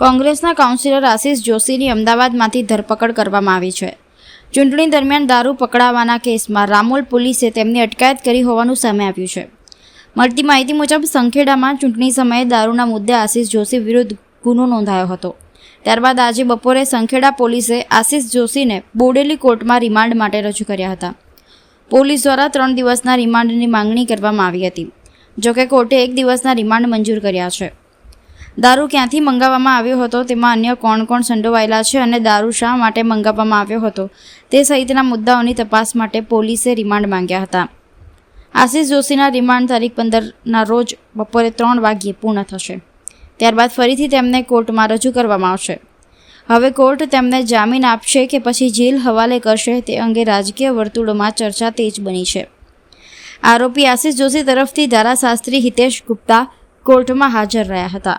કોંગ્રેસના કાઉન્સિલર આશિષ જોશીની અમદાવાદમાંથી ધરપકડ કરવામાં આવી છે. ચૂંટણી દરમિયાન દારૂ પકડાવાના કેસમાં રામોલ પોલીસે તેમની અટકાયત કરી હોવાનું સામે આવ્યું છે. મળતી માહિતી મુજબ સંખેડામાં ચૂંટણી સમયે દારૂના મુદ્દે આશિષ જોશી વિરુદ્ધ ગુનો નોંધાયો હતો. ત્યારબાદ આજે બપોરે સંખેડા પોલીસે આશિષ જોશીને બોડેલી કોર્ટમાં રિમાન્ડ માટે રજૂ કર્યા હતા. પોલીસ દ્વારા 3 દિવસના રિમાન્ડની માંગણી કરવામાં આવી હતી. જોકે કોર્ટે 1 દિવસના રિમાન્ડ મંજૂર કર્યા છે. દારૂ ક્યાંથી મંગાવવામાં આવ્યો હતો, તેમાં અન્ય કોણ કોણ સંડોવાયેલા છે અને દારૂ શા માટે મંગાવવામાં આવ્યો હતો તે સહિતના મુદ્દાઓની તપાસ માટે પોલીસે રિમાન્ડ માંગ્યા હતા. આશિષ જોશીના રિમાન્ડ તારીખ 15ના રોજ બપોરે 3 વાગ્યે પૂર્ણ થશે. ત્યારબાદ ફરીથી તેમને કોર્ટમાં રજૂ કરવામાં આવશે. હવે કોર્ટ તેમને જામીન આપશે કે પછી જેલ હવાલે કરશે તે અંગે રાજકીય વર્તુળોમાં ચર્ચા તેજ બની છે. આરોપી આશિષ જોશી તરફથી ધારાશાસ્ત્રી હિતેશ ગુપ્તા કોર્ટમાં હાજર રહ્યા હતા.